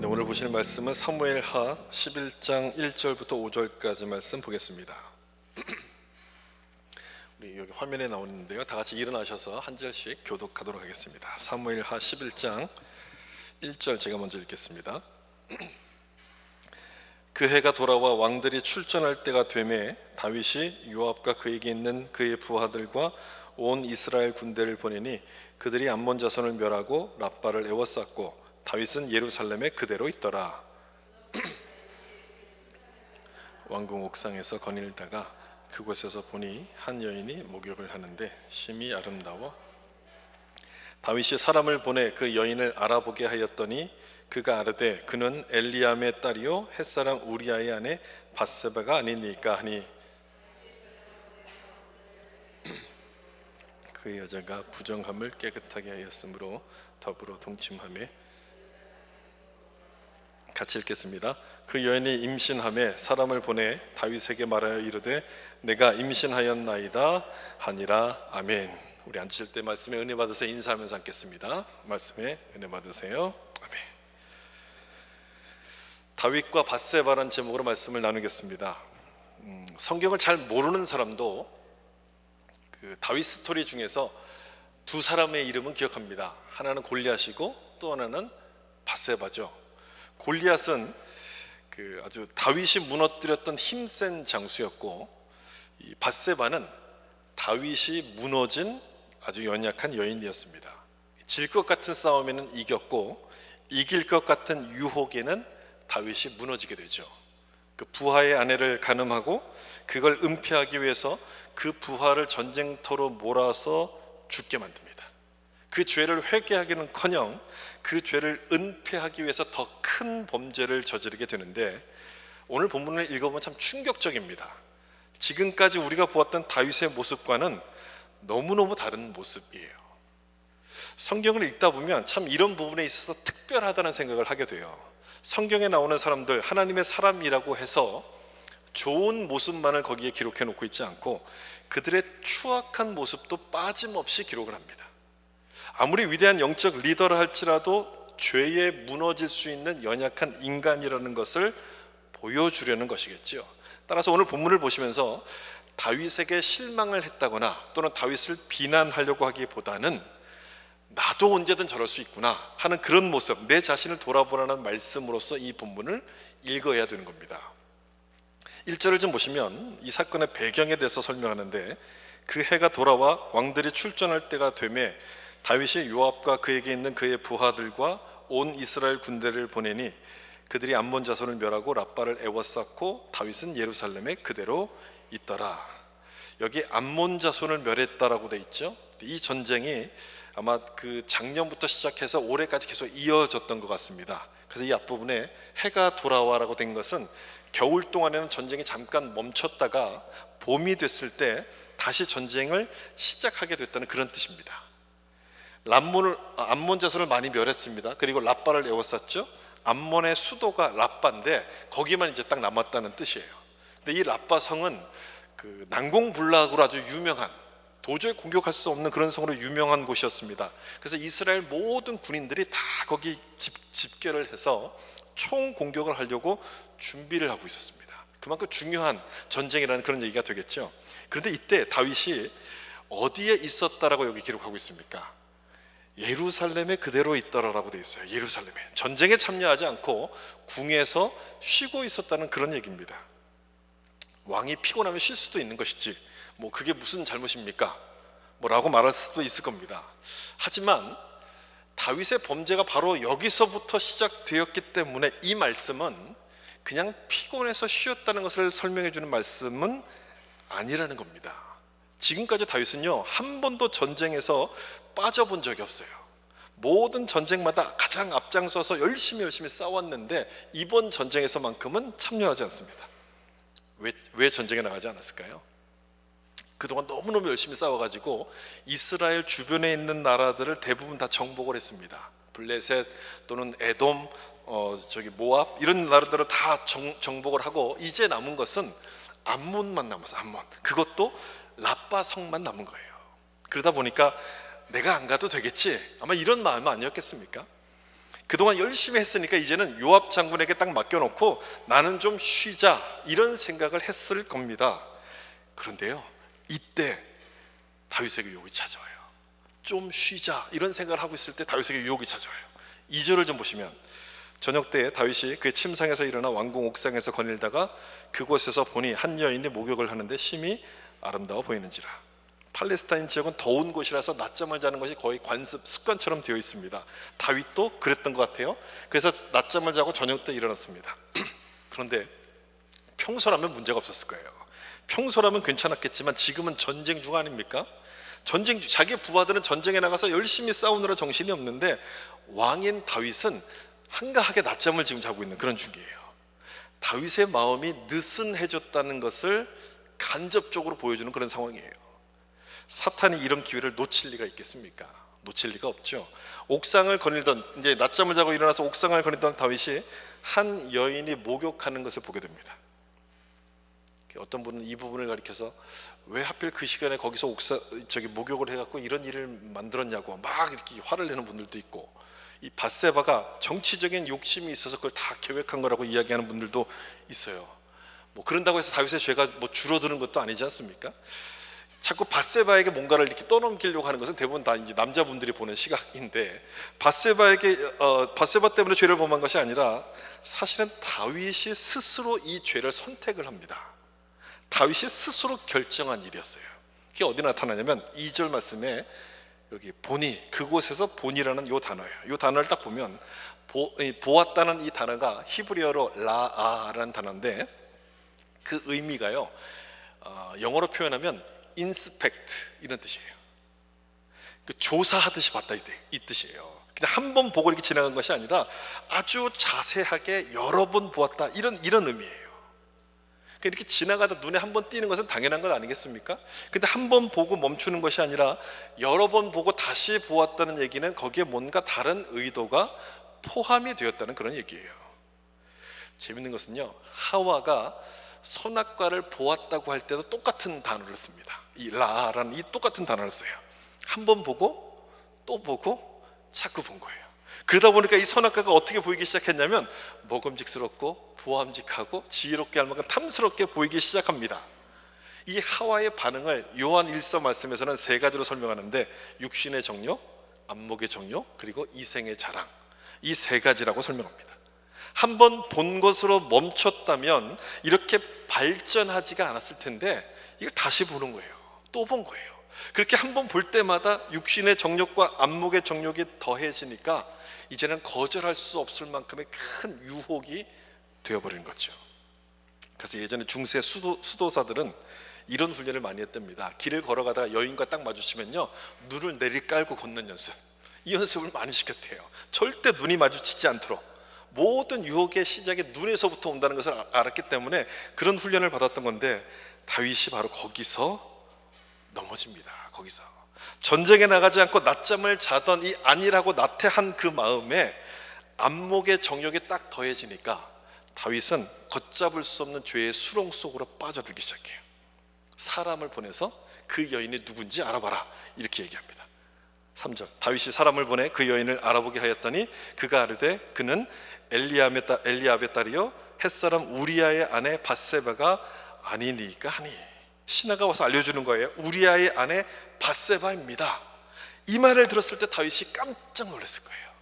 네, 오늘 보실 말씀은 사무엘하 11장 1절부터 5절까지 말씀 보겠습니다. 우리 여기 화면에 나오는데요, 다 같이 일어나셔서 한 절씩 교독하도록 하겠습니다. 사무엘하 11장 1절 제가 먼저 읽겠습니다. 그 해가 돌아와 왕들이 출전할 때가 되매 다윗이 요압과 그에게 있는 그의 부하들과 온 이스라엘 군대를 보내니 그들이 암몬 자손을 멸하고 랍바를 에워쌌고 다윗은 예루살렘에 그대로 있더라. 왕궁 옥상에서 거닐다가 그곳에서 보니 한 여인이 목욕을 하는데 심히 아름다워 다윗이 사람을 보내 그 여인을 알아보게 하였더니 그가 아르되 그는 엘리암의 딸이요 햇사람 우리아의 아내 밧세바가 아니니까 하니 그 여자가 부정함을 깨끗하게 하였으므로 더불어 동침하며 같이 읽겠습니다. 그 여인이 임신하매 사람을 보내 다윗에게 말하여 이르되 내가 임신하였나이다 하니라. 아멘. 우리 앉으실 때 말씀에 은혜 받으세요. 인사하면서 앉겠습니다. 말씀에 은혜 받으세요. 아멘. 다윗과 밧세바라는 제목으로 말씀을 나누겠습니다. 성경을 잘 모르는 사람도 그 다윗 스토리 중에서 두 사람의 이름은 기억합니다. 하나는 골리앗이고 또 하나는 밧세바죠. 골리앗은 아주 다윗이 무너뜨렸던 힘센 장수였고, 이 밧세바는 다윗이 무너진 아주 연약한 여인이었습니다. 질 것 같은 싸움에는 이겼고 이길 것 같은 유혹에는 다윗이 무너지게 되죠. 그 부하의 아내를 간음하고 그걸 은폐하기 위해서 그 부하를 전쟁터로 몰아서 죽게 만듭니다. 그 죄를 회개하기는커녕 그 죄를 은폐하기 위해서 더 큰 범죄를 저지르게 되는데, 오늘 본문을 읽어보면 참 충격적입니다. 지금까지 우리가 보았던 다윗의 모습과는 너무너무 다른 모습이에요. 성경을 읽다 보면 참 이런 부분에 있어서 특별하다는 생각을 하게 돼요. 성경에 나오는 사람들, 하나님의 사람이라고 해서 좋은 모습만을 거기에 기록해 놓고 있지 않고 그들의 추악한 모습도 빠짐없이 기록을 합니다. 아무리 위대한 영적 리더라 할지라도 죄에 무너질 수 있는 연약한 인간이라는 것을 보여주려는 것이겠지요. 따라서 오늘 본문을 보시면서 다윗에게 실망을 했다거나 또는 다윗을 비난하려고 하기보다는 나도 언제든 저럴 수 있구나 하는 그런 모습, 내 자신을 돌아보라는 말씀으로서 이 본문을 읽어야 되는 겁니다. 1절을 좀 보시면 이 사건의 배경에 대해서 설명하는데, 그 해가 돌아와 왕들이 출전할 때가 되매 다윗이 요압과 그에게 있는 그의 부하들과 온 이스라엘 군대를 보내니 그들이 암몬 자손을 멸하고 랍바를 에워쌌고 다윗은 예루살렘에 그대로 있더라. 여기 암몬 자손을 멸했다라고 돼 있죠. 이 전쟁이 아마 그 작년부터 시작해서 올해까지 계속 이어졌던 것 같습니다. 그래서 이 앞부분에 해가 돌아와라고 된 것은 겨울 동안에는 전쟁이 잠깐 멈췄다가 봄이 됐을 때 다시 전쟁을 시작하게 됐다는 그런 뜻입니다. 암몬 자손을 많이 멸했습니다. 그리고 랍바를 에워쌌죠. 암몬의 수도가 랍바인데 거기만 이제 딱 남았다는 뜻이에요. 근데 이 랍바 성은 그 난공불락으로 아주 유명한, 도저히 공격할 수 없는 그런 성으로 유명한 곳이었습니다. 그래서 이스라엘 모든 군인들이 다 거기 집결을 해서 총 공격을 하려고 준비를 하고 있었습니다. 그만큼 중요한 전쟁이라는 그런 얘기가 되겠죠. 그런데 이때 다윗이 어디에 있었다라고 여기 기록하고 있습니까? 예루살렘에 그대로 있더라라고 되어 있어요. 예루살렘에 전쟁에 참여하지 않고 궁에서 쉬고 있었다는 그런 얘기입니다. 왕이 피곤하면 쉴 수도 있는 것이지 뭐 그게 무슨 잘못입니까? 뭐라고 말할 수도 있을 겁니다. 하지만 다윗의 범죄가 바로 여기서부터 시작되었기 때문에 이 말씀은 그냥 피곤해서 쉬었다는 것을 설명해 주는 말씀은 아니라는 겁니다. 지금까지 다윗은요, 한 번도 전쟁에서 빠져본 적이 없어요. 모든 전쟁마다 가장 앞장서서 열심히 싸웠는데 이번 전쟁에서만큼은 참여하지 않습니다. 왜 전쟁에 나가지 않았을까요? 그동안 너무너무 열심히 싸워가지고 이스라엘 주변에 있는 나라들을 대부분 다 정복을 했습니다. 블레셋 또는 에돔, 모압 이런 나라들을 다 정복을 하고 이제 남은 것은 암몬만 남았어요. 암몬. 그것도 랍바 성만 남은 거예요. 그러다 보니까 내가 안 가도 되겠지, 아마 이런 마음 아니었겠습니까? 그동안 열심히 했으니까 이제는 요압 장군에게 딱 맡겨놓고 나는 좀 쉬자, 이런 생각을 했을 겁니다. 그런데요, 이때 다윗에게 유혹이 찾아와요. 좀 쉬자, 이런 생각을 하고 있을 때 다윗에게 유혹이 찾아와요. 2절을 좀 보시면, 저녁 때 다윗이 그의 침상에서 일어나 왕궁 옥상에서 거닐다가 그곳에서 보니 한 여인이 목욕을 하는데 심히 아름다워 보이는지라. 팔레스타인 지역은 더운 곳이라서 낮잠을 자는 것이 거의 관습, 습관처럼 되어 있습니다. 다윗도 그랬던 것 같아요. 그래서 낮잠을 자고 저녁 때 일어났습니다. 그런데 평소라면 문제가 없었을 거예요. 평소라면 괜찮았겠지만 지금은 전쟁 중 아닙니까? 전쟁 중, 자기 부하들은 전쟁에 나가서 열심히 싸우느라 정신이 없는데 왕인 다윗은 한가하게 낮잠을 지금 자고 있는 그런 중이에요. 다윗의 마음이 느슨해졌다는 것을 간접적으로 보여주는 그런 상황이에요. 사탄이 이런 기회를 놓칠 리가 있겠습니까? 놓칠 리가 없죠. 옥상을 거닐던, 이제 낮잠을 자고 일어나서 옥상을 거닐던 다윗이 한 여인이 목욕하는 것을 보게 됩니다. 어떤 분은 이 부분을 가리켜서 왜 하필 그 시간에 거기서 목욕을 해갖고 이런 일을 만들었냐고 막 이렇게 화를 내는 분들도 있고, 이 밧세바가 정치적인 욕심이 있어서 그걸 다 계획한 거라고 이야기하는 분들도 있어요. 뭐 그런다고 해서 다윗의 죄가 뭐 줄어드는 것도 아니지 않습니까? 자꾸 밧세바에게 뭔가를 이렇게 떠넘기려고 하는 것은 대부분 다 이제 남자분들이 보는 시각인데, 밧세바 때문에 죄를 범한 것이 아니라 사실은 다윗이 스스로 이 죄를 선택을 합니다. 다윗이 스스로 결정한 일이었어요. 그게 어디 나타나냐면 2절 말씀에 여기 보니, 그곳에서 보니라는 요 단어예요. 요 단어를 딱 보면 보았다는 이 단어가 히브리어로 라아라는 단어인데 그 의미가요, 영어로 표현하면 inspect 이런 뜻이에요. 그 조사하듯이 봤다 이 뜻이에요. 그냥 한 번 보고 이렇게 지나간 것이 아니라 아주 자세하게 여러 번 보았다, 이런 의미예요. 이렇게 지나가다 눈에 한 번 띄는 것은 당연한 것 아니겠습니까? 근데 한 번 보고 멈추는 것이 아니라 여러 번 보고 다시 보았다는 얘기는 거기에 뭔가 다른 의도가 포함이 되었다는 그런 얘기예요. 재밌는 것은요, 하와가 선악과를 보았다고 할 때도 똑같은 단어를 씁니다. 이 라라는 이 똑같은 단어를 써요. 한 번 보고 또 보고 자꾸 본 거예요. 그러다 보니까 이 선악과가 어떻게 보이기 시작했냐면 먹음직스럽고 보암직하고 지혜롭게 할 만큼 탐스럽게 보이기 시작합니다. 이 하와의 반응을 요한 1서 말씀에서는 세 가지로 설명하는데, 육신의 정욕, 안목의 정욕, 그리고 이생의 자랑, 이 세 가지라고 설명합니다. 한 번 본 것으로 멈췄다면 이렇게 발전하지가 않았을 텐데 이걸 다시 보는 거예요. 또 본 거예요. 그렇게 한 번 볼 때마다 육신의 정욕과 안목의 정욕이 더해지니까 이제는 거절할 수 없을 만큼의 큰 유혹이 되어버린 거죠. 그래서 예전에 중세 수도사들은 이런 훈련을 많이 했답니다. 길을 걸어가다가 여인과 딱 마주치면요, 눈을 내리깔고 걷는 연습, 이 연습을 많이 시켰대요. 절대 눈이 마주치지 않도록. 모든 유혹의 시작이 눈에서부터 온다는 것을 알았기 때문에 그런 훈련을 받았던 건데, 다윗이 바로 거기서 넘어집니다. 거기서 전쟁에 나가지 않고 낮잠을 자던 이 안일하고 나태한 그 마음에 안목의 정욕이 딱 더해지니까 다윗은 걷잡을 수 없는 죄의 수렁 속으로 빠져들기 시작해요. 사람을 보내서 그 여인이 누군지 알아봐라, 이렇게 얘기합니다. 3절, 다윗이 사람을 보내 그 여인을 알아보게 하였더니 그가 아르되 그는 엘리압의 딸이요 햇사람 우리아의 아내 밧세바가 아니니까 하니. 신하가 와서 알려주는 거예요. 우리아의 아내 밧세바입니다. 이 말을 들었을 때 다윗이 깜짝 놀랐을 거예요.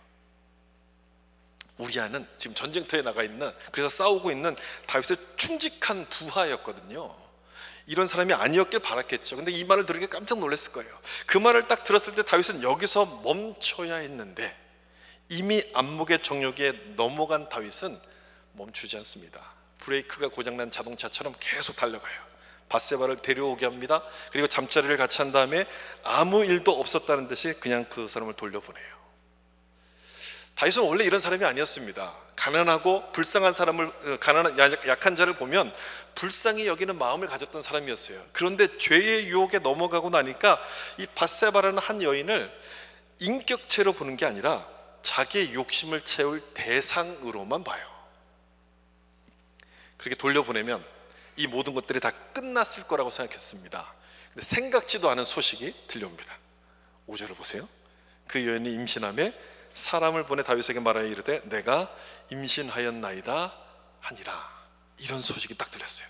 우리아는 지금 전쟁터에 나가 있는, 그래서 싸우고 있는 다윗의 충직한 부하였거든요. 이런 사람이 아니었길 바랐겠죠. 근데 이 말을 들으니까 깜짝 놀랐을 거예요. 그 말을 딱 들었을 때 다윗은 여기서 멈춰야 했는데 이미 안목의 정욕에 넘어간 다윗은 멈추지 않습니다. 브레이크가 고장난 자동차처럼 계속 달려가요. 밧세바를 데려오게 합니다. 그리고 잠자리를 같이 한 다음에 아무 일도 없었다는 듯이 그냥 그 사람을 돌려보내요. 다윗은 원래 이런 사람이 아니었습니다. 가난하고 불쌍한 사람을, 약한 자를 보면 불쌍히 여기는 마음을 가졌던 사람이었어요. 그런데 죄의 유혹에 넘어가고 나니까 이 밧세바라는 한 여인을 인격체로 보는 게 아니라 자기의 욕심을 채울 대상으로만 봐요. 그렇게 돌려보내면 이 모든 것들이 다 끝났을 거라고 생각했습니다. 근데 생각지도 않은 소식이 들려옵니다. 5절을 보세요. 그 여인이 임신함에 사람을 보내 다윗에게 말하여 이르되 내가 임신하였나이다 하니라. 이런 소식이 딱 들렸어요.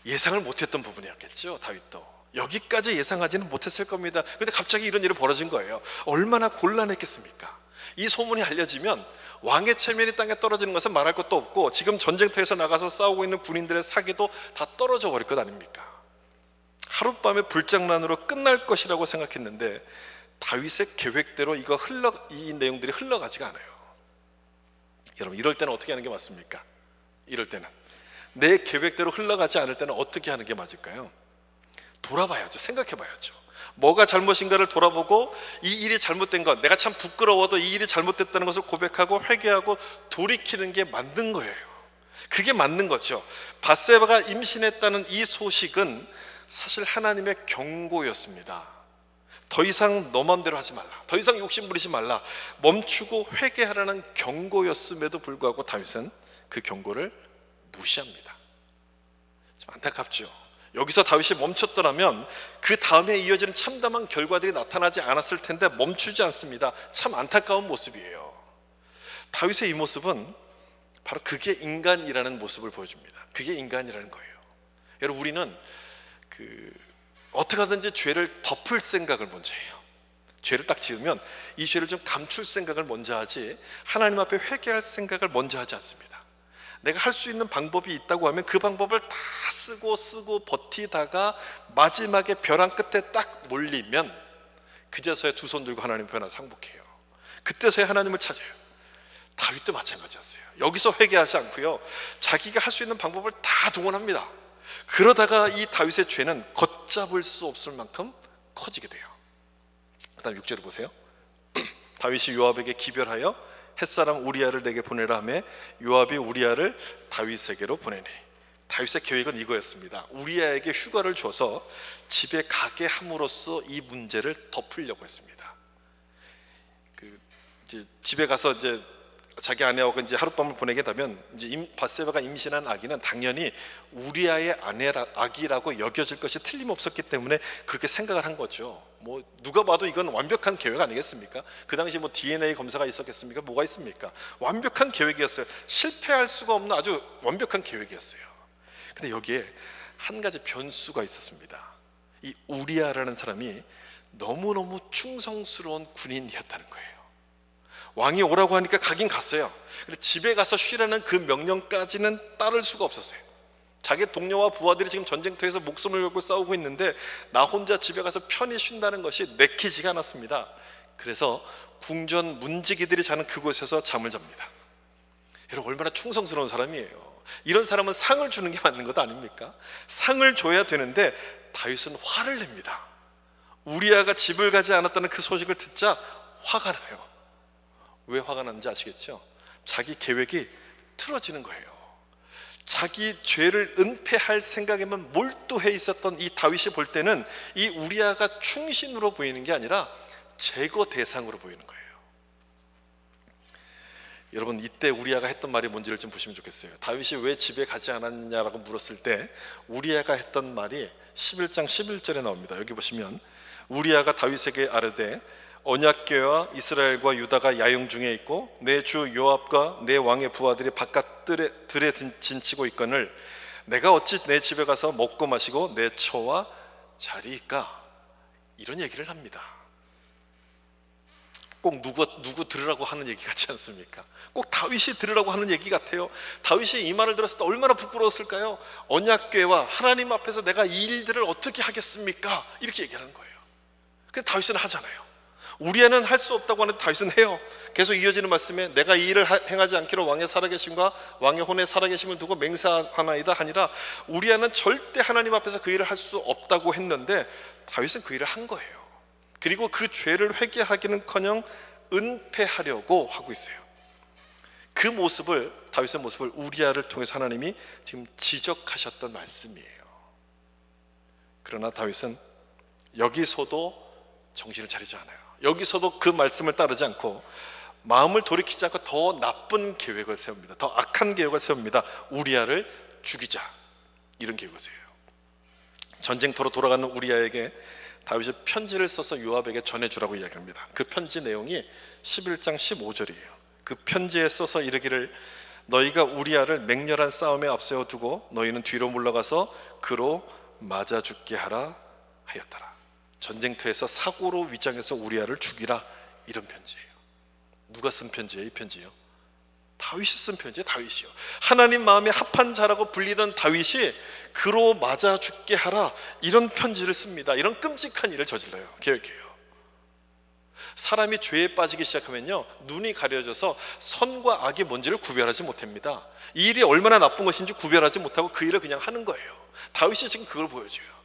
예상을 못했던 부분이었겠죠. 다윗도 여기까지 예상하지는 못했을 겁니다. 그런데 갑자기 이런 일이 벌어진 거예요. 얼마나 곤란했겠습니까? 이 소문이 알려지면 왕의 체면이 땅에 떨어지는 것은 말할 것도 없고, 지금 전쟁터에서 나가서 싸우고 있는 군인들의 사기도 다 떨어져 버릴 것 아닙니까? 하룻밤에 불장난으로 끝날 것이라고 생각했는데 다윗의 계획대로 이 내용들이 흘러가지가 않아요. 여러분, 이럴 때는 어떻게 하는 게 맞습니까? 이럴 때는 내 계획대로 흘러가지 않을 때는 어떻게 하는 게 맞을까요? 돌아봐야죠. 생각해봐야죠. 뭐가 잘못인가를 돌아보고 이 일이 잘못된 것, 내가 참 부끄러워도 이 일이 잘못됐다는 것을 고백하고 회개하고 돌이키는 게 맞는 거예요. 그게 맞는 거죠. 밧세바가 임신했다는 이 소식은 사실 하나님의 경고였습니다. 더 이상 너 맘대로 하지 말라, 더 이상 욕심 부리지 말라, 멈추고 회개하라는 경고였음에도 불구하고 다윗은 그 경고를 무시합니다. 좀 안타깝죠. 여기서 다윗이 멈췄더라면 그 다음에 이어지는 참담한 결과들이 나타나지 않았을 텐데 멈추지 않습니다. 참 안타까운 모습이에요. 다윗의 이 모습은 바로 그게 인간이라는 모습을 보여줍니다. 그게 인간이라는 거예요. 여러분, 우리는 어떻게 하든지 죄를 덮을 생각을 먼저 해요. 죄를 딱 지으면 이 죄를 좀 감출 생각을 먼저 하지, 하나님 앞에 회개할 생각을 먼저 하지 않습니다. 내가 할 수 있는 방법이 있다고 하면 그 방법을 다 쓰고 버티다가 마지막에 벼랑 끝에 딱 몰리면 그제서야 두 손 들고 하나님 앞에 나서 항복해요. 그때서야 하나님을 찾아요. 다윗도 마찬가지였어요. 여기서 회개하지 않고요, 자기가 할 수 있는 방법을 다 동원합니다. 그러다가 이 다윗의 죄는 걷잡을 수 없을 만큼 커지게 돼요. 그 다음 6절을 보세요. 다윗이 요압에게 기별하여 햇사람 우리아를 내게 보내라 하며 요압이 우리아를 다윗에게로 보내니. 다윗의 계획은 이거였습니다. 우리아에게 휴가를 줘서 집에 가게 함으로써 이 문제를 덮으려고 했습니다. 이제 집에 가서 이제 자기 아내하고 이제 하룻밤을 보내게 되면 이제 밧세바가 임신한 아기는 당연히 우리아의 아기라고 여겨질 것이 틀림없었기 때문에 그렇게 생각을 한 거죠. 뭐 누가 봐도 이건 완벽한 계획 아니겠습니까? 그 당시 뭐 DNA 검사가 있었겠습니까? 뭐가 있습니까? 완벽한 계획이었어요. 실패할 수가 없는 아주 완벽한 계획이었어요. 근데 여기에 한 가지 변수가 있었습니다. 이 우리아라는 사람이 너무너무 충성스러운 군인이었다는 거예요. 왕이 오라고 하니까 가긴 갔어요. 근데 집에 가서 쉬라는 그 명령까지는 따를 수가 없었어요. 자기 동료와 부하들이 지금 전쟁터에서 목숨을 걸고 싸우고 있는데 나 혼자 집에 가서 편히 쉰다는 것이 내키지가 않았습니다. 그래서 궁전 문지기들이 자는 그곳에서 잠을 잡니다. 여러분, 얼마나 충성스러운 사람이에요. 이런 사람은 상을 주는 게 맞는 것 아닙니까? 상을 줘야 되는데 다윗은 화를 냅니다. 우리아가 집을 가지 않았다는 그 소식을 듣자 화가 나요. 왜 화가 났는지 아시겠죠? 자기 계획이 틀어지는 거예요. 자기 죄를 은폐할 생각에만 몰두해 있었던 이 다윗이 볼 때는 이 우리아가 충신으로 보이는 게 아니라 제거 대상으로 보이는 거예요. 여러분, 이때 우리아가 했던 말이 뭔지를 좀 보시면 좋겠어요. 다윗이 왜 집에 가지 않았냐라고 물었을 때 우리아가 했던 말이 11장 11절에 나옵니다. 여기 보시면 우리아가 다윗에게 아뢰되 언약궤와 이스라엘과 유다가 야영 중에 있고 내 주 요압과 내 왕의 부하들이 바깥 들에 진치고 있거늘 내가 어찌 내 집에 가서 먹고 마시고 내 처와 자리이까? 이런 얘기를 합니다. 꼭 누구 들으라고 하는 얘기 같지 않습니까? 꼭 다윗이 들으라고 하는 얘기 같아요. 다윗이 이 말을 들었을 때 얼마나 부끄러웠을까요? 언약궤와 하나님 앞에서 내가 이 일들을 어떻게 하겠습니까? 이렇게 얘기하는 거예요. 근데 다윗은 하잖아요. 우리아는 할 수 없다고 하는데 다윗은 해요. 계속 이어지는 말씀에 내가 이 일을 행하지 않기로 왕의 살아계심과 왕의 혼의 살아계심을 두고 맹세하나이다 하니라. 우리아는 절대 하나님 앞에서 그 일을 할 수 없다고 했는데 다윗은 그 일을 한 거예요. 그리고 그 죄를 회개하기는커녕 은폐하려고 하고 있어요. 그 모습을, 다윗의 모습을 우리아를 통해서 하나님이 지금 지적하셨던 말씀이에요. 그러나 다윗은 여기서도 정신을 차리지 않아요. 여기서도 그 말씀을 따르지 않고 마음을 돌이키지 않고 더 나쁜 계획을 세웁니다. 더 악한 계획을 세웁니다. 우리아를 죽이자, 이런 계획을 세워요. 전쟁터로 돌아가는 우리아에게 다윗이 편지를 써서 요압에게 전해주라고 이야기합니다. 그 편지 내용이 11장 15절이에요. 그 편지에 써서 이르기를 너희가 우리아를 맹렬한 싸움에 앞세워 두고 너희는 뒤로 물러가서 그로 맞아 죽게 하라 하였더라. 전쟁터에서 사고로 위장해서 우리아를 죽이라, 이런 편지예요. 누가 쓴 편지예요? 이 편지요? 다윗이 쓴 편지예요. 다윗이요. 하나님 마음에 합한 자라고 불리던 다윗이 그로 맞아 죽게 하라, 이런 편지를 씁니다. 이런 끔찍한 일을 저질러요. 계획해요. 사람이 죄에 빠지기 시작하면요, 눈이 가려져서 선과 악이 뭔지를 구별하지 못합니다. 이 일이 얼마나 나쁜 것인지 구별하지 못하고 그 일을 그냥 하는 거예요. 다윗이 지금 그걸 보여줘요.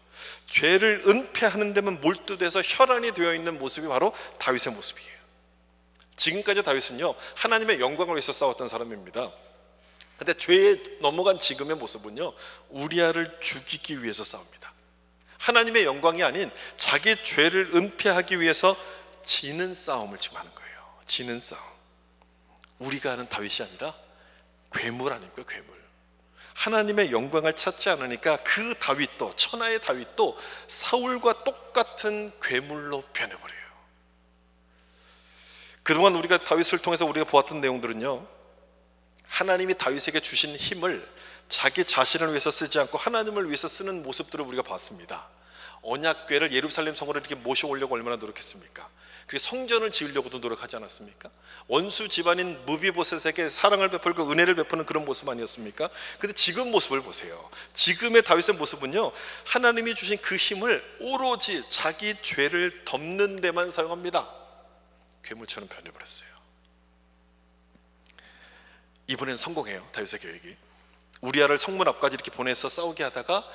죄를 은폐하는 데만 몰두돼서 혈안이 되어 있는 모습이 바로 다윗의 모습이에요. 지금까지 다윗은요, 하나님의 영광을 위해서 싸웠던 사람입니다. 근데 죄에 넘어간 지금의 모습은요, 우리아를 죽이기 위해서 싸웁니다. 하나님의 영광이 아닌 자기 죄를 은폐하기 위해서 지는 싸움을 지금 하는 거예요. 지는 싸움. 우리가 하는 다윗이 아니라 괴물 아닙니까? 괴물. 하나님의 영광을 찾지 않으니까 그 다윗도, 천하의 다윗도 사울과 똑같은 괴물로 변해버려요. 그동안 우리가 다윗을 통해서 우리가 보았던 내용들은요, 하나님이 다윗에게 주신 힘을 자기 자신을 위해서 쓰지 않고 하나님을 위해서 쓰는 모습들을 우리가 봤습니다. 언약궤를 예루살렘 성으로 이렇게 모셔오려고 얼마나 노력했습니까? 그리고 성전을 지으려고도 노력하지 않았습니까? 원수 집안인 무비보셋에게 사랑을 베풀고 은혜를 베푸는 그런 모습 아니었습니까? 근데 지금 모습을 보세요. 지금의 다윗의 모습은요, 하나님이 주신 그 힘을 오로지 자기 죄를 덮는 데만 사용합니다. 괴물처럼 변해버렸어요. 이번엔 성공해요. 다윗의 계획이. 우리아를 성문 앞까지 이렇게 보내서 싸우게 하다가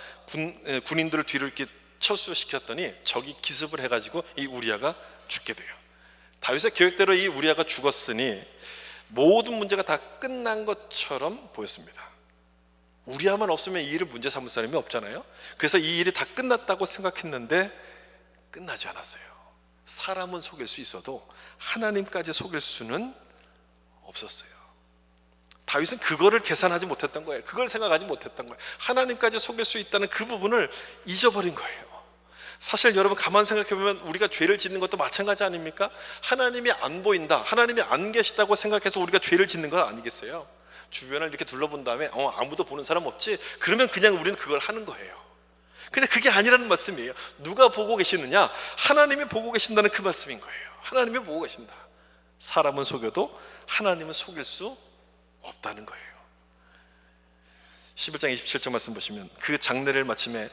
군인들을 뒤로 이렇게 철수시켰더니 적이 기습을 해가지고 이 우리아가 죽게 돼요. 다윗의 계획대로 이 우리아가 죽었으니 모든 문제가 다 끝난 것처럼 보였습니다. 우리아만 없으면 이 일을 문제 삼을 사람이 없잖아요. 그래서 이 일이 다 끝났다고 생각했는데 끝나지 않았어요. 사람은 속일 수 있어도 하나님까지 속일 수는 없었어요. 다윗은 그거를 계산하지 못했던 거예요. 그걸 생각하지 못했던 거예요. 하나님까지 속일 수 있다는 그 부분을 잊어버린 거예요. 사실 여러분 가만 생각해보면 우리가 죄를 짓는 것도 마찬가지 아닙니까? 하나님이 안 보인다, 하나님이 안 계시다고 생각해서 우리가 죄를 짓는 건 아니겠어요? 주변을 이렇게 둘러본 다음에 아무도 보는 사람 없지? 그러면 그냥 우리는 그걸 하는 거예요. 근데 그게 아니라는 말씀이에요. 누가 보고 계시느냐? 하나님이 보고 계신다는 그 말씀인 거예요. 하나님이 보고 계신다. 사람은 속여도 하나님은 속일 수 없다는 거예요. 11장 27절 말씀 보시면 그 장례를 마침에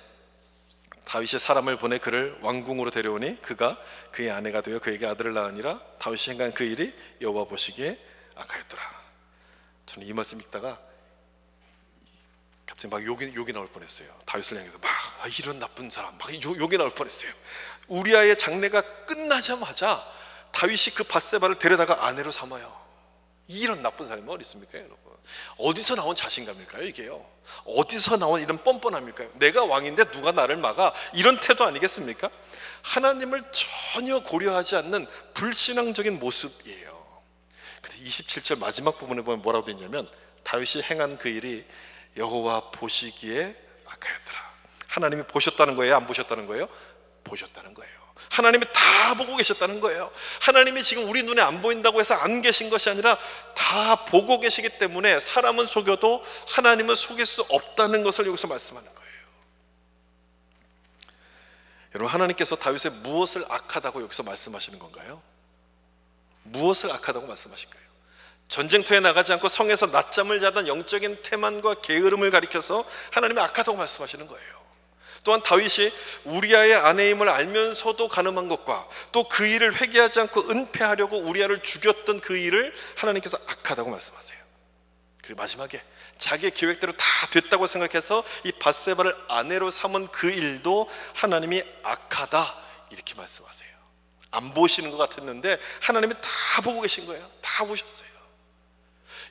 다윗이 사람을 보내 그를 왕궁으로 데려오니 그가 그의 아내가 되어 그에게 아들을 낳으니라. 다윗이 행한 그 일이 여호와 보시기에 악하였더라. 저는 이 말씀 읽다가 갑자기 막 욕이 나올 뻔했어요. 다윗을 향해서 막 이런 나쁜 사람, 막 욕이 나올 뻔했어요. 우리아의 장례가 끝나자마자 다윗이 그 밧세바를 데려다가 아내로 삼아요. 이런 나쁜 사람이 어디 있습니까, 여러분? 어디서 나온 자신감일까요, 이게요? 어디서 나온 이런 뻔뻔함일까요? 내가 왕인데 누가 나를 막아? 이런 태도 아니겠습니까? 하나님을 전혀 고려하지 않는 불신앙적인 모습이에요. 근데 27절 마지막 부분에 보면 뭐라고 되어 있냐면 다윗이 행한 그 일이 여호와 보시기에 악하였더라. 하나님이 보셨다는 거예요? 안 보셨다는 거예요? 보셨다는 거예요. 하나님이 다 보고 계셨다는 거예요. 하나님이 지금 우리 눈에 안 보인다고 해서 안 계신 것이 아니라 다 보고 계시기 때문에 사람은 속여도 하나님은 속일 수 없다는 것을 여기서 말씀하는 거예요. 여러분, 하나님께서 다윗의 무엇을 악하다고 여기서 말씀하시는 건가요? 무엇을 악하다고 말씀하실까요? 전쟁터에 나가지 않고 성에서 낮잠을 자던 영적인 태만과 게으름을 가리켜서 하나님이 악하다고 말씀하시는 거예요. 또한 다윗이 우리아의 아내임을 알면서도 간음한 것과 또 그 일을 회개하지 않고 은폐하려고 우리아를 죽였던 그 일을 하나님께서 악하다고 말씀하세요. 그리고 마지막에 자기의 계획대로 다 됐다고 생각해서 이 밧세바를 아내로 삼은 그 일도 하나님이 악하다 이렇게 말씀하세요. 안 보시는 것 같았는데 하나님이 다 보고 계신 거예요. 다 보셨어요.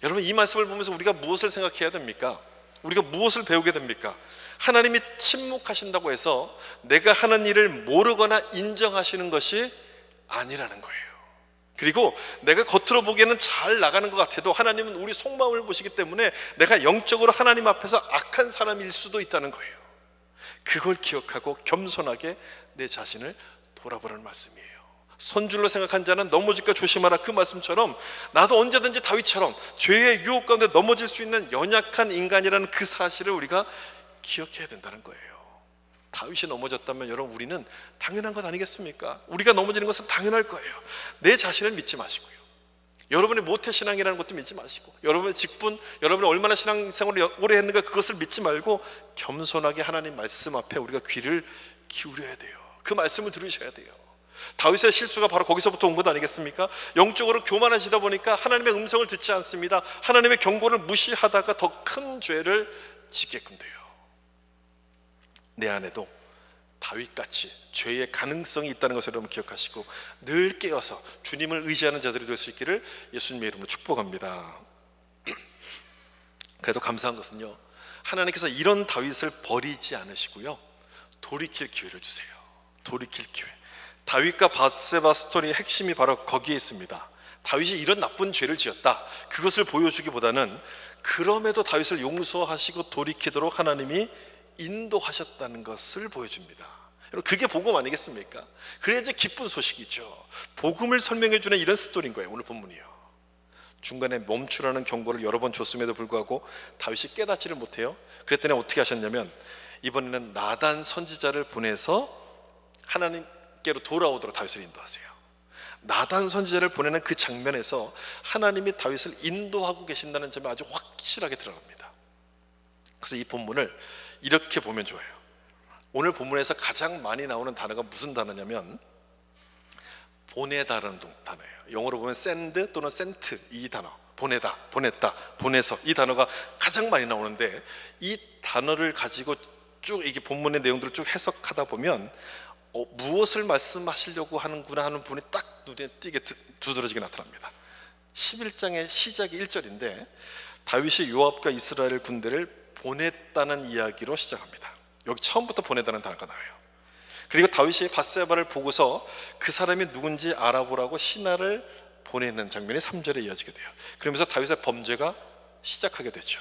여러분, 이 말씀을 보면서 우리가 무엇을 생각해야 됩니까? 우리가 무엇을 배우게 됩니까? 하나님이 침묵하신다고 해서 내가 하는 일을 모르거나 인정하시는 것이 아니라는 거예요. 그리고 내가 겉으로 보기에는 잘 나가는 것 같아도 하나님은 우리 속마음을 보시기 때문에 내가 영적으로 하나님 앞에서 악한 사람일 수도 있다는 거예요. 그걸 기억하고 겸손하게 내 자신을 돌아보라는 말씀이에요. 손줄로 생각한 자는 넘어질까 조심하라, 그 말씀처럼 나도 언제든지 다윗처럼 죄의 유혹 가운데 넘어질 수 있는 연약한 인간이라는 그 사실을 우리가 기억해야 된다는 거예요. 다윗이 넘어졌다면 여러분, 우리는 당연한 것 아니겠습니까? 우리가 넘어지는 것은 당연할 거예요. 내 자신을 믿지 마시고요, 여러분의 모태신앙이라는 것도 믿지 마시고, 여러분의 직분, 여러분이 얼마나 신앙생활을 오래 했는가 그것을 믿지 말고 겸손하게 하나님 말씀 앞에 우리가 귀를 기울여야 돼요. 그 말씀을 들으셔야 돼요. 다윗의 실수가 바로 거기서부터 온 것 아니겠습니까? 영적으로 교만하시다 보니까 하나님의 음성을 듣지 않습니다. 하나님의 경고를 무시하다가 더 큰 죄를 짓게끔 돼요. 내 안에도 다윗같이 죄의 가능성이 있다는 것을 여러분 기억하시고 늘 깨어서 주님을 의지하는 자들이 될 수 있기를 예수님의 이름으로 축복합니다. 그래도 감사한 것은요, 하나님께서 이런 다윗을 버리지 않으시고요, 돌이킬 기회를 주세요. 돌이킬 기회. 다윗과 밧세바 스토리의 핵심이 바로 거기에 있습니다. 다윗이 이런 나쁜 죄를 지었다, 그것을 보여주기보다는 그럼에도 다윗을 용서하시고 돌이키도록 하나님이 인도하셨다는 것을 보여줍니다. 여러분, 그게 복음 아니겠습니까? 그래야지 기쁜 소식이죠. 복음을 설명해주는 이런 스토리인 거예요, 오늘 본문이요. 중간에 멈추라는 경고를 여러 번 줬음에도 불구하고 다윗이 깨닫지를 못해요. 그랬더니 어떻게 하셨냐면, 이번에는 나단 선지자를 보내서 하나님께로 돌아오도록 다윗을 인도하세요. 나단 선지자를 보내는 그 장면에서 하나님이 다윗을 인도하고 계신다는 점이 아주 확실하게 드러납니다. 그래서 이 본문을 이렇게 보면 좋아요. 오늘 본문에서 가장 많이 나오는 단어가 무슨 단어냐면 보내다라는 단어예요. 영어로 보면 send 또는 sent, 이 단어, 보내다, 보냈다, 보내서, 이 단어가 가장 많이 나오는데, 이 단어를 가지고 쭉 이게 본문의 내용들을 쭉 해석하다 보면 무엇을 말씀하시려고 하는구나 하는 부분이 딱 눈에 띄게 두드러지게 나타납니다. 11장의 시작이 1절인데 다윗이 요압과 이스라엘 군대를 보냈다는 이야기로 시작합니다. 여기 처음부터 보내다는 단어가 나와요. 그리고 다윗이 밧세바를 보고서 그 사람이 누군지 알아보라고 신하를 보내는 장면이 3절에 이어지게 돼요. 그러면서 다윗의 범죄가 시작하게 되죠.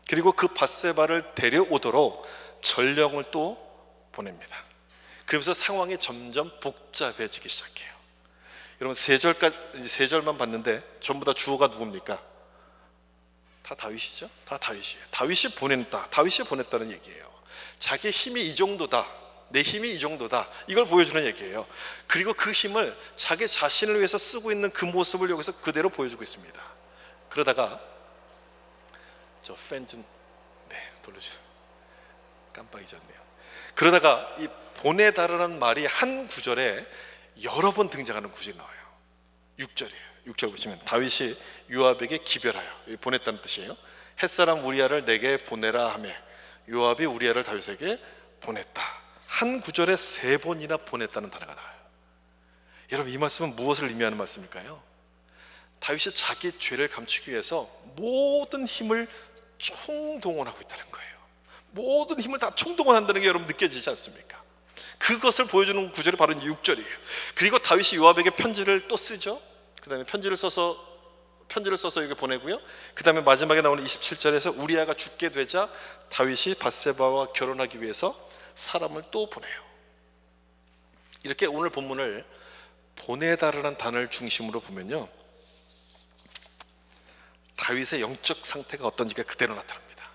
그리고 그 밧세바를 데려오도록 전령을 또 보냅니다. 그러면서 상황이 점점 복잡해지기 시작해요. 여러분, 세 절만 봤는데 전부 다 주어가 누굽니까? 다 다윗이죠. 다 다윗이에요. 다윗이 보냈다는 얘기예요. 자기 힘이 이 정도다, 내 힘이 이 정도다, 이걸 보여주는 얘기예요. 그리고 그 힘을 자기 자신을 위해서 쓰고 있는 그 모습을 여기서 그대로 보여주고 있습니다. 그러다가 저 팬 좀 돌려주세요. 깜빡 잊었네요. 그러다가 이 보내다라는 말이 한 구절에 여러 번 등장하는 구절이 나와요. 6절이에요. 6절 보시면 다윗이 요압에게 기별하여, 보냈다는 뜻이에요. 햇사람 우리아를 내게 보내라 하며 요압이 우리아를 다윗에게 보냈다. 한 구절에 3번이나 보냈다는 단어가 나와요. 여러분, 이 말씀은 무엇을 의미하는 말씀일까요? 다윗이 자기 죄를 감추기 위해서 모든 힘을 총동원하고 있다는 거예요. 모든 힘을 다 총동원한다는 게 여러분 느껴지지 않습니까? 그것을 보여주는 구절이 바로 6절이에요. 그리고 다윗이 요압에게 편지를 또 쓰죠. 그 다음에 편지를 써서 여기 보내고요. 그 다음에 마지막에 나오는 27절에서 우리아가 죽게 되자 다윗이 밧세바와 결혼하기 위해서 사람을 또 보내요. 이렇게 오늘 본문을 보내다라는 단어를 중심으로 보면요, 다윗의 영적 상태가 어떤지가 그대로 나타납니다.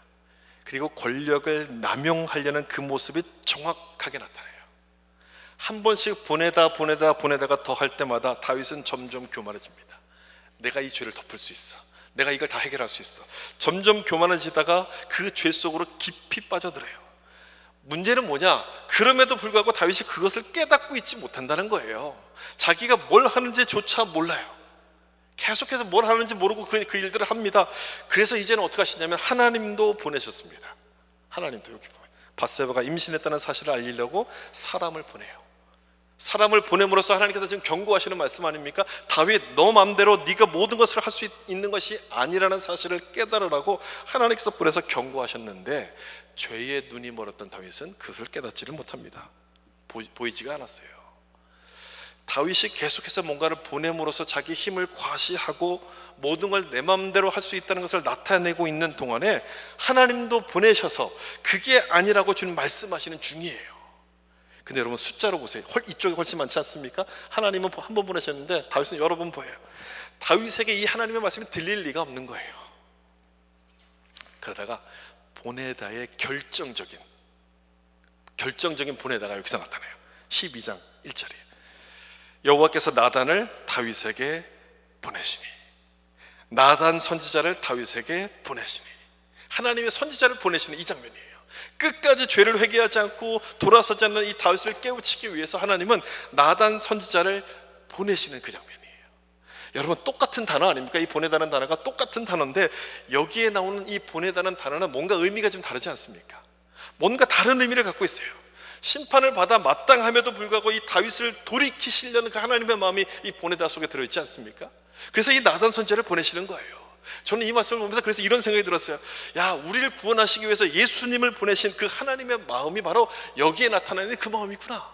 그리고 권력을 남용하려는 그 모습이 정확하게 나타나요. 한 번씩 보내다가 더 할 때마다 다윗은 점점 교만해집니다. 내가 이 죄를 덮을 수 있어, 내가 이걸 다 해결할 수 있어. 점점 교만해지다가 그 죄 속으로 깊이 빠져들어요. 문제는 뭐냐? 그럼에도 불구하고 다윗이 그것을 깨닫고 있지 못한다는 거예요. 자기가 뭘 하는지조차 몰라요. 계속해서 뭘 하는지 모르고 그 일들을 합니다. 그래서 이제는 어떻게 하시냐면 하나님도 보내셨습니다. 하나님도 여기 보면 밧세바가 임신했다는 사실을 알리려고 사람을 보내요. 사람을 보냄으로써 하나님께서 지금 경고하시는 말씀 아닙니까? 다윗, 너 마음대로 네가 모든 것을 할 수 있는 것이 아니라는 사실을 깨달으라고 하나님께서 보내서 경고하셨는데, 죄의 눈이 멀었던 다윗은 그것을 깨닫지를 못합니다. 보이지가 않았어요. 다윗이 계속해서 뭔가를 보냄으로써 자기 힘을 과시하고 모든 걸 내 마음대로 할 수 있다는 것을 나타내고 있는 동안에 하나님도 보내셔서 그게 아니라고 주님 말씀하시는 중이에요. 근데 여러분 숫자로 보세요. 이쪽이 훨씬 많지 않습니까? 하나님은 한 번 보내셨는데 다윗은 여러 번 보여요. 다윗에게 이 하나님의 말씀이 들릴 리가 없는 거예요. 그러다가 보내다의 결정적인 보내다가 여기서 나타나요. 12장 1절에 여호와께서 나단을 다윗에게 보내시니, 나단 선지자를 다윗에게 보내시니, 하나님의 선지자를 보내시는 이 장면이에요. 끝까지 죄를 회개하지 않고 돌아서지 않는 이 다윗을 깨우치기 위해서 하나님은 나단 선지자를 보내시는 그 장면이에요. 여러분, 똑같은 단어 아닙니까? 이 보내다는 단어가 똑같은 단어인데 여기에 나오는 이 보내다는 단어는 뭔가 의미가 좀 다르지 않습니까? 뭔가 다른 의미를 갖고 있어요. 심판을 받아 마땅함에도 불구하고 이 다윗을 돌이키시려는 그 하나님의 마음이 이 보내다 속에 들어있지 않습니까? 그래서 이 나단 선지자를 보내시는 거예요. 저는 이 말씀을 보면서 그래서 이런 생각이 들었어요. 야, 우리를 구원하시기 위해서 예수님을 보내신 그 하나님의 마음이 바로 여기에 나타나는 그 마음이구나.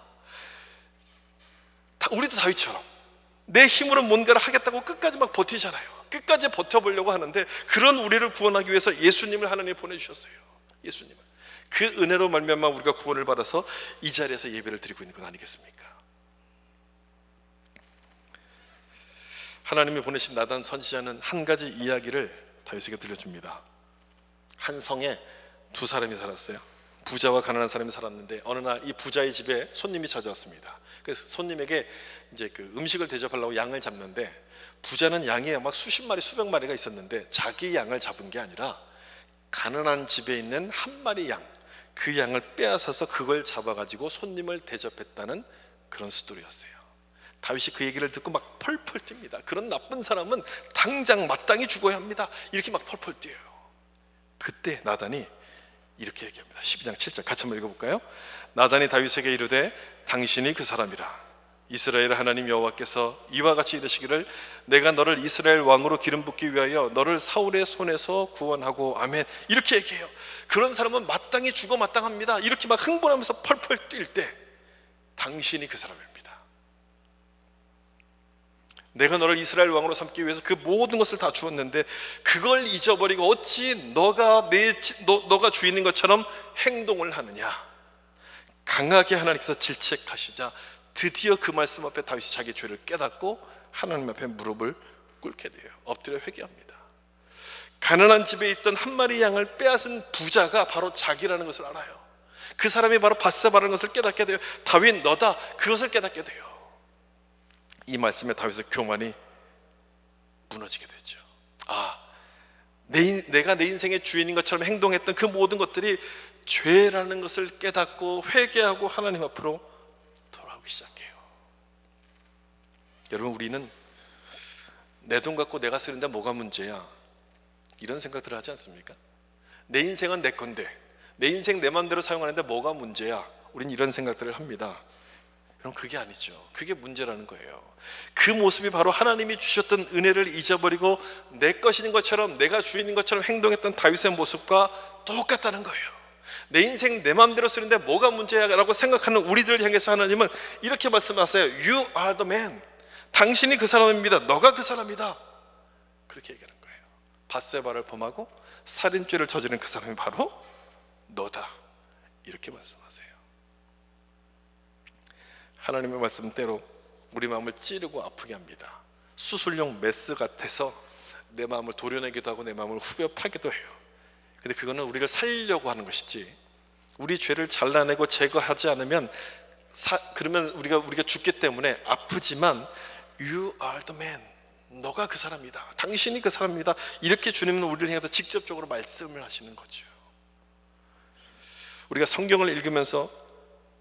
우리도 다윗처럼 내 힘으로 뭔가를 하겠다고 끝까지 막 버티잖아요. 끝까지 버텨보려고 하는데 그런 우리를 구원하기 위해서 예수님을 하나님이 보내주셨어요. 예수님을. 그 은혜로 말미암아 우리가 구원을 받아서 이 자리에서 예배를 드리고 있는 건 아니겠습니까? 하나님이 보내신 나단 선지자는 한 가지 이야기를 다윗에게 들려줍니다. 한 성에 두 사람이 살았어요. 부자와 가난한 사람이 살았는데 어느 날 이 부자의 집에 손님이 찾아왔습니다. 그래서 손님에게 이제 그 음식을 대접하려고 양을 잡는데 부자는 양이 막 수십 마리 수백 마리가 있었는데 자기 양을 잡은 게 아니라 가난한 집에 있는 한 마리 양, 그 양을 빼앗아서 그걸 잡아가지고 손님을 대접했다는 그런 스토리였어요. 다윗이 그 얘기를 듣고 막 펄펄 뜁니다. 그런 나쁜 사람은 당장 마땅히 죽어야 합니다. 이렇게 막 펄펄 뛰어요. 그때 나단이 이렇게 얘기합니다. 12장 7절 같이 한번 읽어볼까요? 나단이 다윗에게 이르되 당신이 그 사람이라. 이스라엘 하나님 여호와께서 이와 같이 이르시기를 내가 너를 이스라엘 왕으로 기름 붓기 위하여 너를 사울의 손에서 구원하고 아멘. 이렇게 얘기해요. 그런 사람은 마땅히 죽어 마땅합니다. 이렇게 막 흥분하면서 펄펄 뛸 때 당신이 그 사람입니다. 내가 너를 이스라엘 왕으로 삼기 위해서 그 모든 것을 다 주었는데 그걸 잊어버리고 어찌 너가 주인인 것처럼 행동을 하느냐. 강하게 하나님께서 질책하시자 드디어 그 말씀 앞에 다윗이 자기 죄를 깨닫고 하나님 앞에 무릎을 꿇게 돼요. 엎드려 회개합니다. 가난한 집에 있던 한 마리 양을 빼앗은 부자가 바로 자기라는 것을 알아요. 그 사람이 바로 밧세바라는 것을 깨닫게 돼요. 다윗 너다, 그것을 깨닫게 돼요. 이 말씀에 다윗의 교만이 무너지게 되죠. 내가 내 인생의 주인인 것처럼 행동했던 그 모든 것들이 죄라는 것을 깨닫고 회개하고 하나님 앞으로 돌아오기 시작해요. 여러분, 우리는 내 돈 갖고 내가 쓰는데 뭐가 문제야? 이런 생각들을 하지 않습니까? 내 인생은 내 건데 내 인생 내 마음대로 사용하는데 뭐가 문제야? 우린 이런 생각들을 합니다. 그럼 그게 아니죠. 그게 문제라는 거예요. 그 모습이 바로 하나님이 주셨던 은혜를 잊어버리고 내 것인 것처럼 내가 주인인 것처럼 행동했던 다윗의 모습과 똑같다는 거예요. 내 인생 내 마음대로 쓰는데 뭐가 문제야? 라고 생각하는 우리들을 향해서 하나님은 이렇게 말씀하세요. You are the man. 당신이 그 사람입니다. 너가 그 사람이다. 그렇게 얘기하는 거예요. 밧세바를 범하고 살인죄를 저지른 그 사람이 바로 너다. 이렇게 말씀하세요. 하나님의 말씀은 때로 우리 마음을 찌르고 아프게 합니다. 수술용 메스 같아서 내 마음을 도려내기도 하고 내 마음을 후벼 파기도 해요. 근데 그거는 우리를 살리려고 하는 것이지, 우리 죄를 잘라내고 제거하지 않으면 그러면 우리가 죽기 때문에 아프지만 You are the man. 너가 그 사람이다. 당신이 그 사람이다. 이렇게 주님은 우리를 향해서 직접적으로 말씀을 하시는 거죠. 우리가 성경을 읽으면서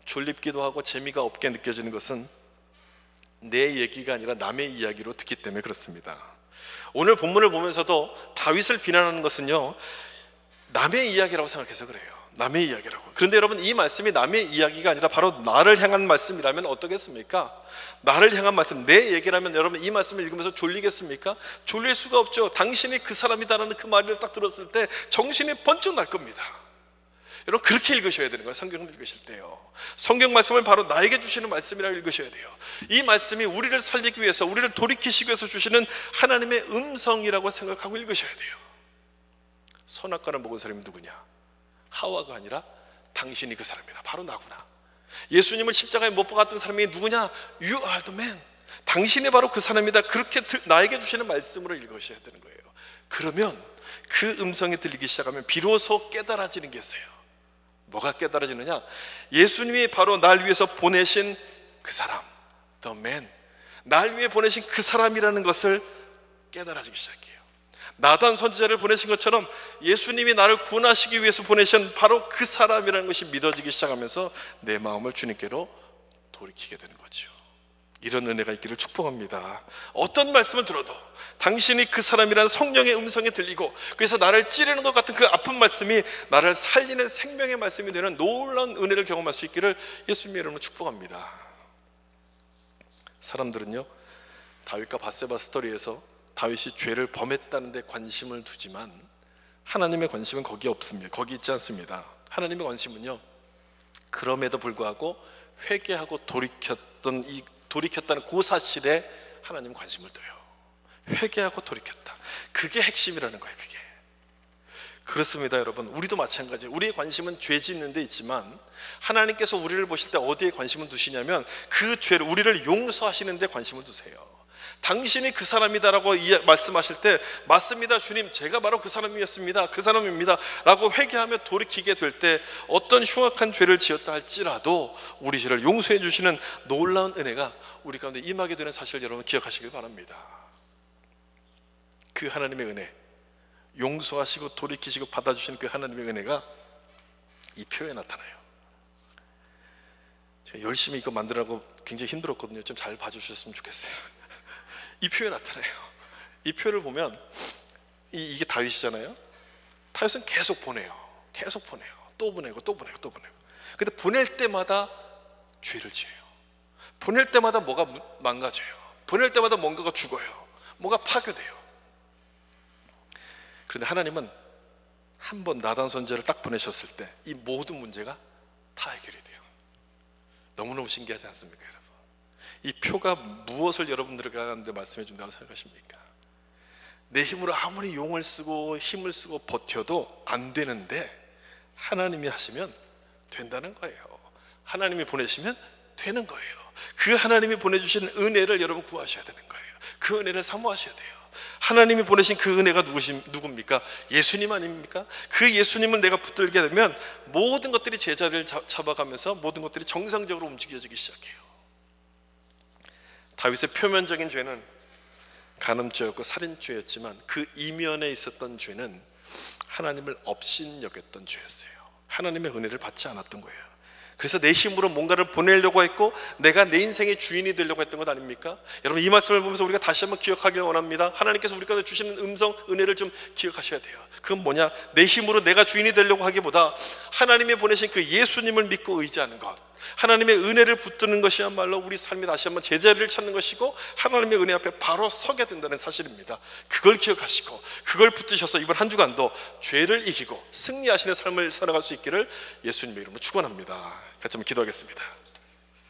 졸립기도 하고 재미가 없게 느껴지는 것은 내 얘기가 아니라 남의 이야기로 듣기 때문에 그렇습니다. 오늘 본문을 보면서도 다윗을 비난하는 것은요, 남의 이야기라고 생각해서 그래요. 남의 이야기라고. 그런데 여러분, 이 말씀이 남의 이야기가 아니라 바로 나를 향한 말씀이라면 어떠겠습니까? 나를 향한 말씀, 내 얘기라면 여러분 이 말씀을 읽으면서 졸리겠습니까? 졸릴 수가 없죠. 당신이 그 사람이다라는 그 말을 딱 들었을 때 정신이 번쩍 날 겁니다. 여러분, 그렇게 읽으셔야 되는 거예요. 성경을 읽으실 때요. 성경 말씀을 바로 나에게 주시는 말씀이라고 읽으셔야 돼요. 이 말씀이 우리를 살리기 위해서, 우리를 돌이키시기 위해서 주시는 하나님의 음성이라고 생각하고 읽으셔야 돼요. 선악과를 먹은 사람이 누구냐? 하와가 아니라 당신이 그 사람이다. 바로 나구나. 예수님을 십자가에 못 박았던 사람이 누구냐? You are the man. 당신이 바로 그 사람이다. 그렇게 나에게 주시는 말씀으로 읽으셔야 되는 거예요. 그러면 그 음성이 들리기 시작하면 비로소 깨달아지는 게 있어요. 뭐가 깨달아지느냐? 예수님이 바로 날 위해서 보내신 그 사람, the man, 날 위해 보내신 그 사람이라는 것을 깨달아지기 시작해요. 나단 선지자를 보내신 것처럼 예수님이 나를 구원하시기 위해서 보내신 바로 그 사람이라는 것이 믿어지기 시작하면서 내 마음을 주님께로 돌이키게 되는 거죠. 이런 은혜가 있기를 축복합니다. 어떤 말씀을 들어도 당신이 그 사람이라는 성령의 음성이 들리고, 그래서 나를 찌르는 것 같은 그 아픈 말씀이 나를 살리는 생명의 말씀이 되는 놀라운 은혜를 경험할 수 있기를 예수님의 이름으로 축복합니다. 사람들은요, 다윗과 밧세바 스토리에서 다윗이 죄를 범했다는 데 관심을 두지만 하나님의 관심은 거기 없습니다. 거기 있지 않습니다. 하나님의 관심은요, 그럼에도 불구하고 회개하고 돌이켰다는 그 사실에 하나님 관심을 둬요. 회개하고 돌이켰다. 그게 핵심이라는 거예요. 그게. 그렇습니다, 여러분. 우리도 마찬가지예요. 우리의 관심은 죄 짓는 데 있지만 하나님께서 우리를 보실 때 어디에 관심을 두시냐면 그 죄를, 우리를 용서하시는 데 관심을 두세요. 당신이 그 사람이다라고 말씀하실 때, 맞습니다 주님, 제가 바로 그 사람이었습니다, 그 사람입니다 라고 회개하며 돌이키게 될 때 어떤 흉악한 죄를 지었다 할지라도 우리 죄를 용서해 주시는 놀라운 은혜가 우리 가운데 임하게 되는 사실을 여러분 기억하시길 바랍니다. 그 하나님의 은혜, 용서하시고 돌이키시고 받아주시는 그 하나님의 은혜가 이 표에 나타나요. 제가 열심히 이거 만들라고 굉장히 힘들었거든요. 좀 잘 봐주셨으면 좋겠어요. 이 표에 나타나요. 이 표를 보면 이게 다윗이잖아요. 다윗은 계속 보내요. 계속 보내요. 또 보내고 또 보내고 또 보내고. 근데 보낼 때마다 죄를 지어요. 보낼 때마다 뭐가 망가져요. 보낼 때마다 뭔가가 죽어요. 뭐가 파괴돼요. 그런데 하나님은 한 번 나단 선지자를 딱 보내셨을 때 이 모든 문제가 다 해결이 돼요. 너무너무 신기하지 않습니까, 여러분? 이 표가 무엇을 여러분들에게 하는데 말씀해 준다고 생각하십니까? 내 힘으로 아무리 용을 쓰고 힘을 쓰고 버텨도 안 되는데 하나님이 하시면 된다는 거예요. 하나님이 보내시면 되는 거예요. 그 하나님이 보내주신 은혜를 여러분 구하셔야 되는 거예요. 그 은혜를 사모하셔야 돼요. 하나님이 보내신 그 은혜가 누굽니까? 예수님 아닙니까? 그 예수님을 내가 붙들게 되면 모든 것들이 제자리를 잡아가면서 모든 것들이 정상적으로 움직여지기 시작해요. 다윗의 표면적인 죄는 간음죄였고 살인죄였지만 그 이면에 있었던 죄는 하나님을 업신여겼던 죄였어요. 하나님의 은혜를 받지 않았던 거예요. 그래서 내 힘으로 뭔가를 보내려고 했고 내가 내 인생의 주인이 되려고 했던 것 아닙니까? 여러분, 이 말씀을 보면서 우리가 다시 한번 기억하길 원합니다. 하나님께서 우리 가운데 주시는 음성, 은혜를 좀 기억하셔야 돼요. 그건 뭐냐? 내 힘으로 내가 주인이 되려고 하기보다 하나님이 보내신 그 예수님을 믿고 의지하는 것, 하나님의 은혜를 붙드는 것이야말로 우리 삶이 다시 한번 제자리를 찾는 것이고 하나님의 은혜 앞에 바로 서게 된다는 사실입니다. 그걸 기억하시고 그걸 붙드셔서 이번 한 주간도 죄를 이기고 승리하시는 삶을 살아갈 수 있기를 예수님의 이름으로 축원합니다. 같이 한번 기도하겠습니다.